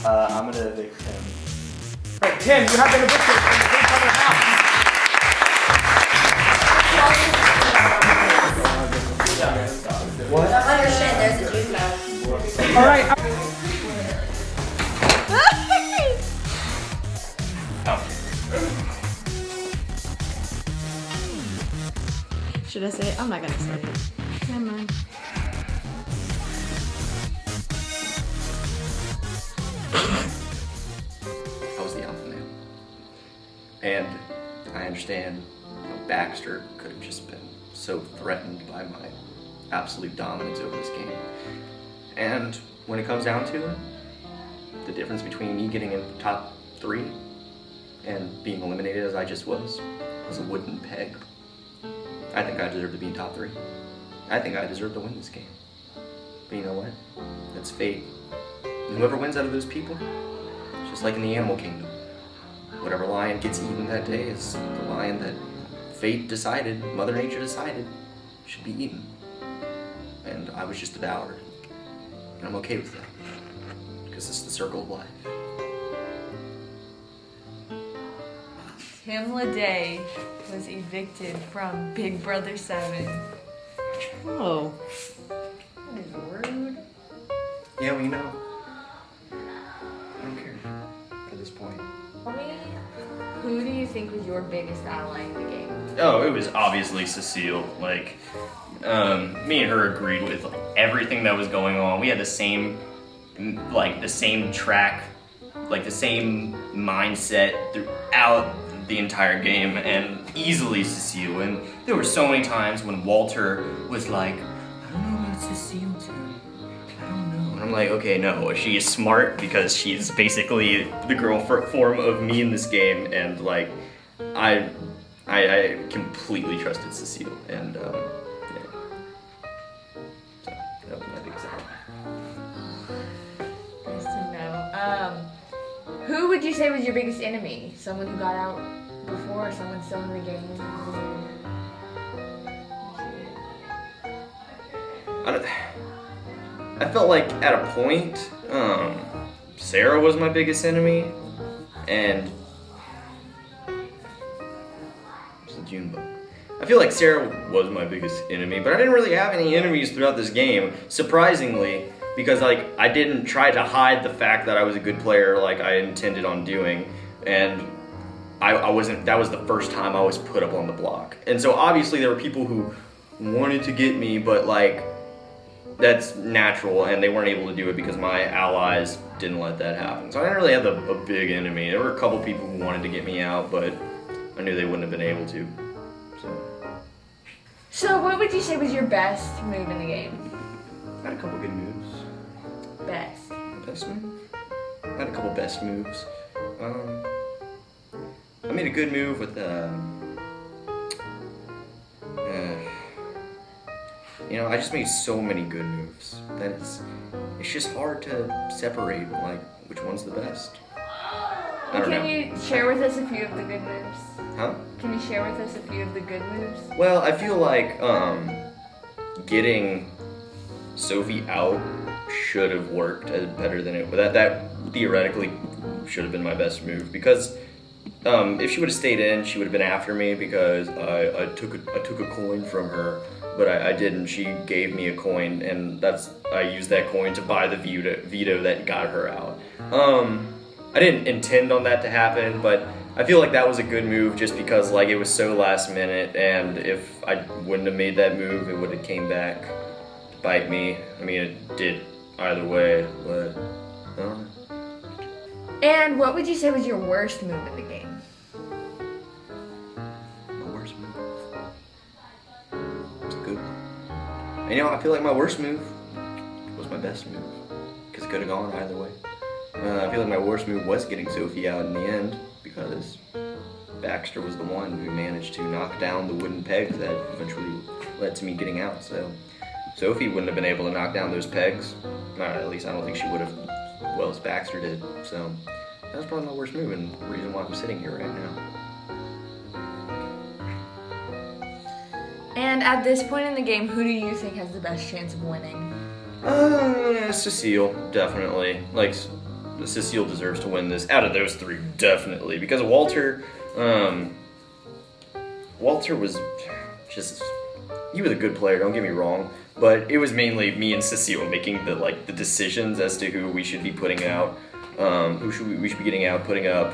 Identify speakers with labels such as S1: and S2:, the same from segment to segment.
S1: I'm gonna evict him.
S2: Alright, Tim, you have been evicted from the Big Brother house.
S1: What?
S3: Don't understand, there's a juice box.
S2: Alright.
S4: Should I say it? I'm not gonna say it. Never mind.
S5: I was the alpha male. And I understand Baxter could have just been so threatened by my absolute dominance over this game. And when it comes down to it, the difference between me getting in the top 3 and being eliminated as I just was a wooden peg. I think I deserve to be in top 3. I think I deserve to win this game. But you know what? That's fate. And whoever wins out of those people, it's just like in the animal kingdom. Whatever lion gets eaten that day is the lion that fate decided, Mother Nature decided, should be eaten. And I was just devoured. And I'm okay with that. Because it's the circle of life.
S6: Tim Leday was evicted from Big Brother 7.
S4: Oh.
S6: That is rude.
S5: Yeah, well, you know, I don't care at this point.
S6: Tell me, who do you think was your biggest ally in the game?
S7: Oh, it was obviously Cecile. Like, me and her agreed with everything that was going on. We had the same track, like the same mindset throughout the entire game, and easily Cecile. And there were so many times when Walter was like, I don't know about Cecile, Tim. I don't know. And I'm like, okay, no, she is smart because she's basically the girl form of me in this game, and like, I completely trusted Cecile, and yeah. So that was my biggest ally.
S6: Nice to know. Who would you say was your biggest enemy? Someone who got out before, or someone still in the game?
S7: I felt like at a point, Sarah was my biggest enemy, and it's a June book. I feel like Sarah was my biggest enemy, but I didn't really have any enemies throughout this game, surprisingly, because like I didn't try to hide the fact that I was a good player like I intended on doing, and I wasn't. That was the first time I was put up on the block, and so obviously there were people who wanted to get me, but like that's natural, and they weren't able to do it because my allies didn't let that happen. So I didn't really have a big enemy. There were a couple people who wanted to get me out, but I knew they wouldn't have been able to.
S6: So what would you say was your best move in the game?
S5: I had a couple good moves.
S6: Best.
S5: Best move? I had a couple best moves. I made a good move with you know, I just made so many good moves that it's just hard to separate like which one's the best. I don't know.
S6: Can you share with us a few of the good moves?
S5: Huh?
S6: Can you share with us a few of the good moves?
S5: Well, I feel like getting Sophie out should have worked better than it. That theoretically should have been my best move, because if she would have stayed in, she would have been after me because I took a coin from her, but I didn't. She gave me a coin, and I used that coin to buy the veto that got her out. I didn't intend on that to happen, but I feel like that was a good move just because like it was so last minute, and if I wouldn't have made that move, it would have came back to bite me. I mean, it did either way, but I don't know.
S6: And what would you say was your worst move in the game?
S5: My worst move? It's a good one. And, you know, I feel like my worst move was my best move, because it could have gone either way. I feel like my worst move was getting Sophie out in the end, because Baxter was the one who managed to knock down the wooden pegs that eventually led to me getting out. So Sophie wouldn't have been able to knock down those pegs. At least I don't think she would have, well as Baxter did. So that was probably my worst move, and the reason why I'm sitting here right now.
S6: And at this point in the game, who do you think has the best chance of winning?
S5: Cecile, definitely. Like,
S7: Cecile deserves to win this. Out of those three, definitely. Because Walter, Walter was just, he was a good player, don't get me wrong. But it was mainly me and Cecile making the decisions as to who we should be putting out, we should be getting out, putting up,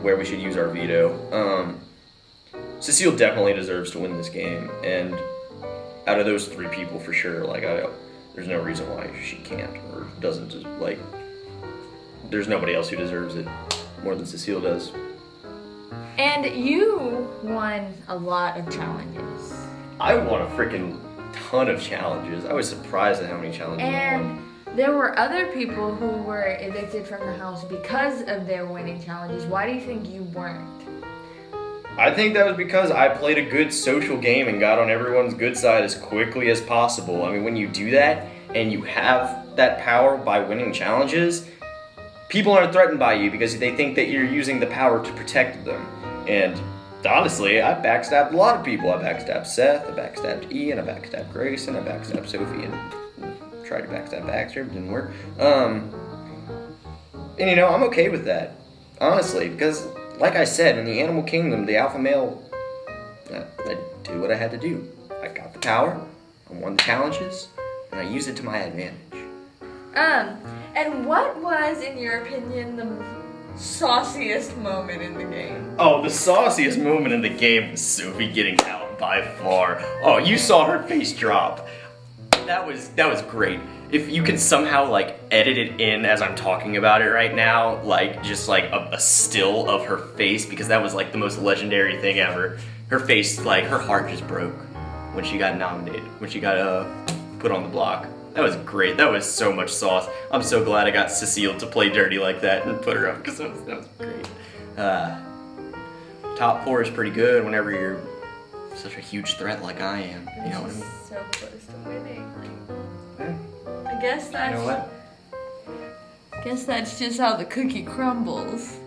S7: where we should use our veto. Cecile definitely deserves to win this game, and out of those three people, for sure, there's no reason why she can't or doesn't. There's nobody else who deserves it more than Cecile does.
S6: And you won a lot of challenges.
S7: I won a freaking ton of challenges. I was surprised at how many challenges I won.
S6: And there were other people who were evicted from the house because of their winning challenges. Why do you think you weren't?
S7: I think that was because I played a good social game and got on everyone's good side as quickly as possible. I mean, when you do that and you have that power by winning challenges, people aren't threatened by you because they think that you're using the power to protect them. And honestly, I backstabbed a lot of people. I backstabbed Seth, I backstabbed Ian, I backstabbed Grayson, I backstabbed Sophie, and tried to backstab Baxter, but didn't work. And I'm okay with that, honestly, because like I said, in the animal kingdom, the alpha male, I did what I had to do. I got the power, I won the challenges, and I used it to my advantage.
S6: And what was, in your opinion, the sauciest moment in the game?
S7: Oh, the sauciest moment in the game was Sophie getting out by far. Oh, you saw her face drop. That was great. If you can somehow edit it in as I'm talking about it right now, just a still of her face, because that was the most legendary thing ever. Her face, her heart just broke when she got nominated, when she got put on the block. That was great. That was so much sauce. I'm so glad I got Cecile to play dirty like that and put her up, because that was great. Top 4 is pretty good whenever you're such a huge threat like I am. You know what I mean?
S6: So close to winning.
S7: Yeah.
S6: I guess that's.
S7: You know what?
S6: Guess that's just how the cookie crumbles.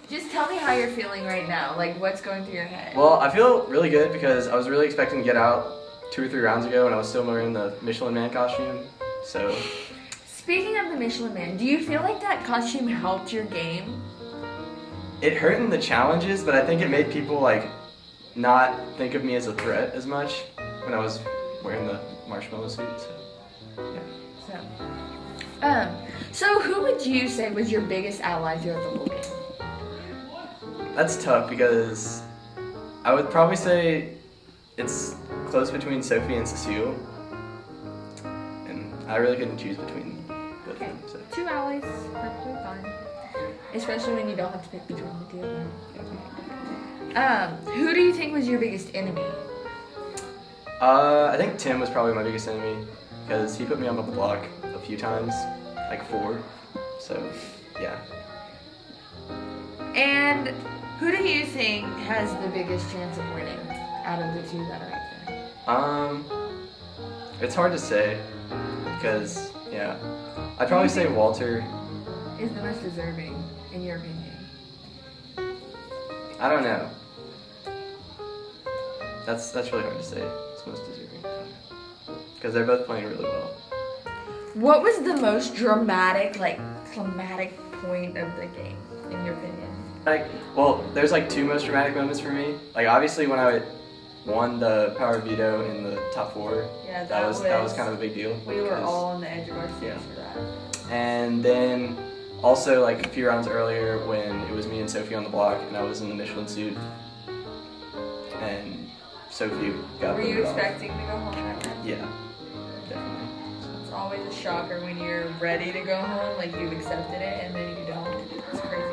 S6: Just tell me how you're feeling right now. What's going through your head?
S2: Well, I feel really good because I was really expecting to get out 2 or 3 rounds ago, and I was still wearing the Michelin Man costume. So.
S6: Speaking of the Michelin Man, do you feel like that costume helped your game?
S2: It hurt in the challenges, but I think it made people not think of me as a threat as much when I was wearing the marshmallow suit. So, yeah.
S6: So who would you say was your biggest ally throughout the whole game?
S2: That's tough because I would probably say it's close between Sophie and Cecile, and I really couldn't choose between both of them. So.
S6: 2 allies, perfectly fine. Especially when you don't have to pick between the 2 of them. Who do you think was your biggest enemy?
S2: I think Tim was probably my biggest enemy because he put me on the block a few times, 4. So, yeah.
S6: And who do you think has the biggest chance of winning out of the 2 that are out there?
S2: It's hard to say because, yeah, I'd probably say Walter
S6: is the most deserving, in your opinion.
S2: I don't know. That's really hard to say. It's most deserving because they're both playing really well.
S6: What was the most dramatic, climatic point of the game, in your opinion?
S2: Well, there's 2 most dramatic moments for me. Obviously when I won the power veto in the top 4.
S6: Yeah,
S2: that was kind of a big deal.
S6: We were all on the edge of our seats for that.
S2: And then also a few rounds earlier when it was me and Sophie on the block and I was in the Michelin suit and Sophie got
S6: Were you
S2: voted off.
S6: expecting to go home that night?
S2: Yeah, definitely.
S6: It's always a shocker when you're ready to go home, you've accepted it and then you don't. It's crazy.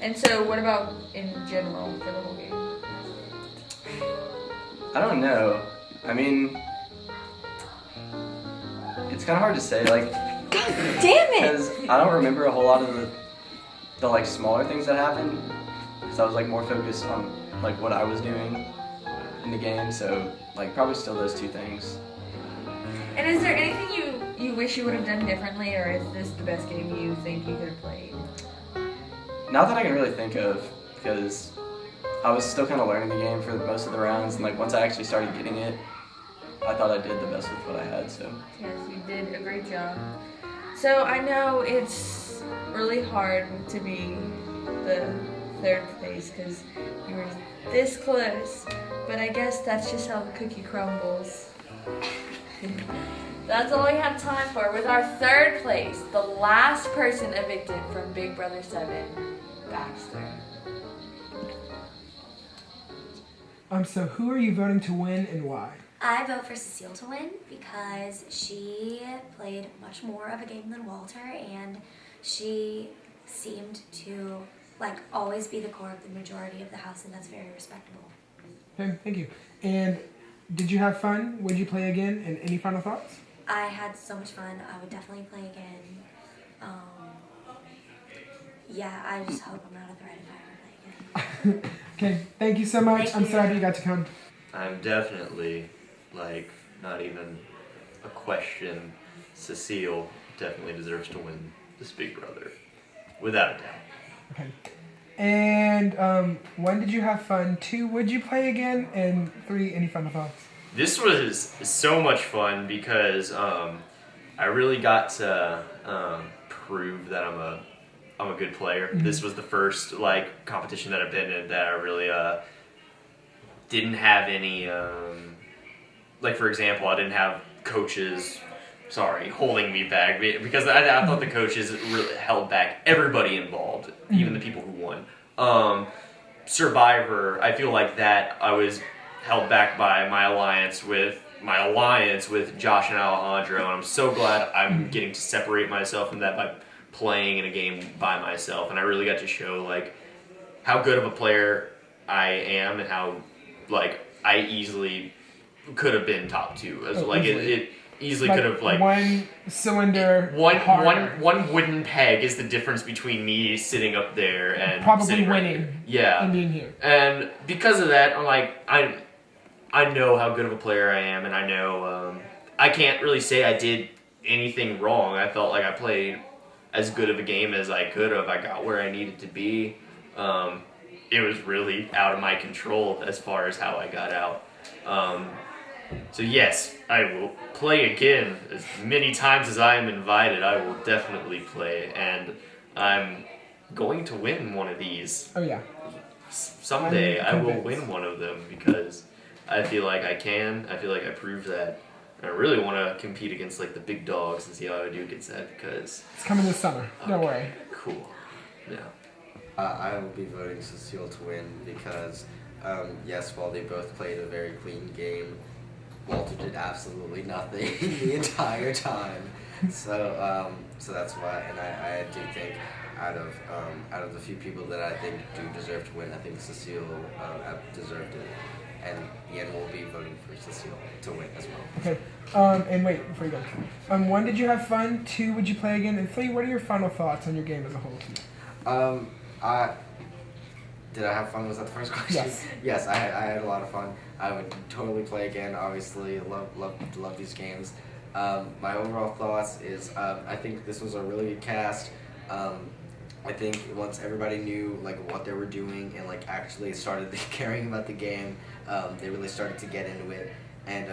S6: And so what about in general for the whole game?
S2: I don't know. I mean, it's kind of hard to say.
S6: God damn it!
S2: Because I don't remember a whole lot of the smaller things that happened. Because I was more focused on what I was doing in the game. So probably still those 2 things.
S6: And is there anything you wish you would have done differently, or is this the best game you think you could have played?
S2: Not that I can really think of, because I was still kind of learning the game for most of the rounds, and once I actually started getting it, I I thought I did the best with what I had. So
S6: Yes, you did a great job. So I know it's really hard to be the third place because you were this close, but I guess that's just how the cookie crumbles. That's all we have time for with our third place, the last person evicted from Big Brother 7, Baxter.
S8: So who are you voting to win and why?
S3: I vote for Cecile to win because she played much more of a game than Walter, and she seemed to always be the core of the majority of the house, and that's very respectable.
S8: Okay, thank you. And did you have fun? Would you play again? And any final thoughts?
S3: I had so much fun. I would definitely play again. Yeah, I just hope I'm not at the right if I ever play again.
S8: Okay, thank you so much.
S3: Thank
S8: I'm
S3: you.
S8: sorry you got to come.
S5: I'm definitely, not even a question. Cecile definitely deserves to win this Big Brother. Without a doubt.
S8: Okay. And 1, did you have fun? 2, would you play again? And 3, any final thoughts?
S9: This was so much fun because I really got to prove that I'm a good player.
S8: Mm-hmm.
S9: This was the first competition that I've been in that I really didn't have any for example, I didn't have coaches holding me back because I thought the coaches really held back everybody involved, even the people who won. Survivor, I feel like that I was held back by my alliance with Josh and Alejandro, and I'm so glad I'm getting to separate myself from that by playing in a game by myself, and I really got to show how good of a player I am and how I easily could have been top 2. It easily could have
S8: one cylinder.
S9: one wooden peg is the difference between me sitting up there and
S8: probably
S9: sitting right
S8: winning.
S9: here. Yeah,
S8: And being here.
S9: and because of that, I know how good of a player I am, and I know I can't really say I did anything wrong. I felt like I played as good of a game as I could have. I got where I needed to be. It was really out of my control as far as how I got out. So yes, I will play again as many times as I am invited. I will definitely play, and I'm going to win one of these.
S8: Oh, yeah.
S9: Someday I
S8: I'm
S9: will
S8: convinced.
S9: win one of them because I feel like I can. I feel like I proved that. And I really want to compete against the big dogs and see how I do against that because
S8: It's coming this summer. Don't worry.
S9: cool. Yeah.
S1: I will be voting Cecile to win because, yes, while they both played a very clean game, Walter did absolutely nothing the entire time. So that's why, and I do think out of the few people that I think do deserve to win, I think Cecile deserved it, and Ian will be voting for Cecile to win as well.
S8: Okay. And wait, before you go. 1, did you have fun? 2, would you play again? And 3, what are your final thoughts on your game as a whole?
S1: Did I have fun? Was that the first question?
S8: Yes.
S1: Yes, I had a lot of fun. I would totally play again. Obviously, love these games. My overall thoughts is I think this was a really good cast. I think once everybody knew what they were doing and actually started caring about the game, they really started to get into it. And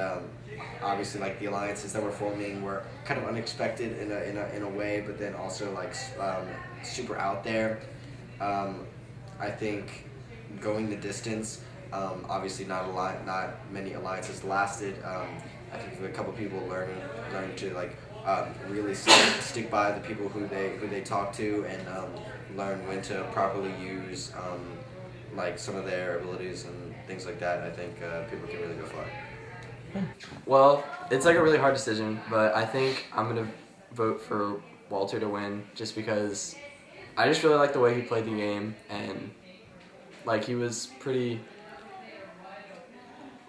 S1: obviously, the alliances that were forming were kind of unexpected in a way, but then also super out there. I think going the distance. Obviously, not many alliances lasted. I think a couple people learned to really stick by the people who they talk to and learn when to properly use some of their abilities and things like that. I think people can really go far.
S2: well, it's a really hard decision, but I think I'm gonna vote for Walter to win just because I just really like the way he played the game, and he was pretty.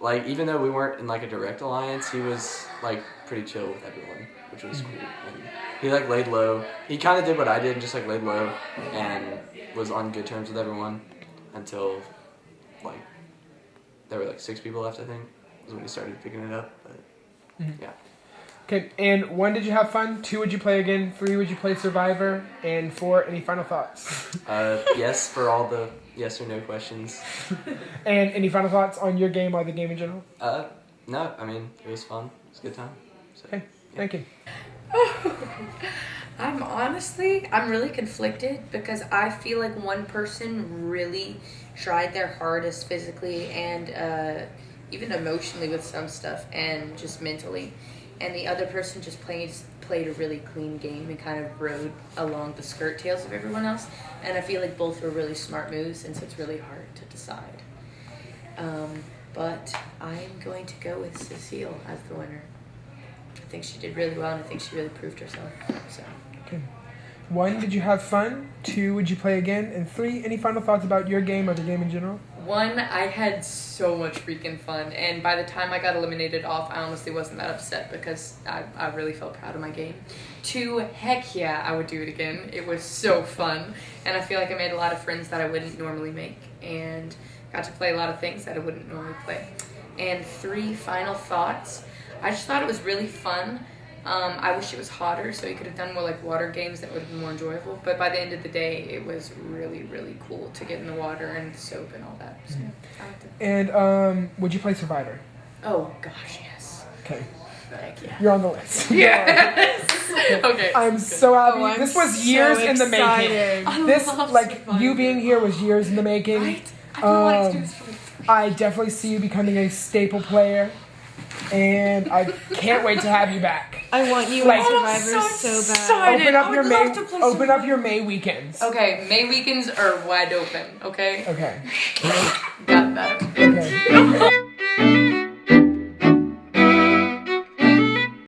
S2: Even though we weren't in a direct alliance, he was pretty chill with everyone, which was cool. And he laid low. He kind of did what I did, and just laid low, and was on good terms with everyone until there were 6 people left. I think was when he started picking it up. But yeah.
S8: Okay, and 1, did you have fun? 2, would you play again? 3, would you play Survivor? And 4, any final thoughts?
S2: Yes for all the yes or no questions.
S8: And any final thoughts on your game or the game in general?
S2: No, I mean, it was fun. It was a good time. So,
S8: Okay, thank you.
S6: I'm really conflicted because I feel like one person really tried their hardest physically and even emotionally with some stuff and just mentally, and the other person just played a really clean game and kind of rode along the skirt tails of everyone else. And I feel like both were really smart moves, and so it's really hard to decide. But I'm going to go with Cecile as the winner. I think she did really well, and I think she really proved herself. So.
S8: Okay. 1, did you have fun? 2, would you play again? And 3, any final thoughts about your game or the game in general?
S6: 1, I had so much freaking fun, and by the time I got eliminated off, I honestly wasn't that upset because I really felt proud of my game. 2, heck yeah, I would do it again. It was so fun, and I feel like I made a lot of friends that I wouldn't normally make, and got to play a lot of things that I wouldn't normally play. And 3, final thoughts. I just thought it was really fun. I wish it was hotter, so you could have done more like water games that would have been more enjoyable. But by the end of the day, it was really, really cool to get in the water and the soap and all that. So I liked it.
S8: And would you play Survivor?
S6: Oh gosh, yes.
S8: Okay.
S6: Heck yeah.
S8: You're on the list.
S6: Yes. Okay.
S8: I'm so happy.
S4: I'm
S8: This was
S4: so
S8: years in the
S4: excited.
S8: making. This, like,
S6: Survivor.
S8: you being here was years in the making.
S6: Right? I've been wanting to do this for like 3
S8: I definitely see you becoming a staple player, and I can't wait to have you back.
S4: I want you
S8: Like-
S4: in Survivor so bad.
S6: excited.
S8: Open up
S6: I
S8: your
S6: would
S8: May.
S6: love to play
S8: Open up your May weekends.
S6: Okay, May weekends are wide open, okay?
S8: Okay.
S6: Got that.
S8: Okay.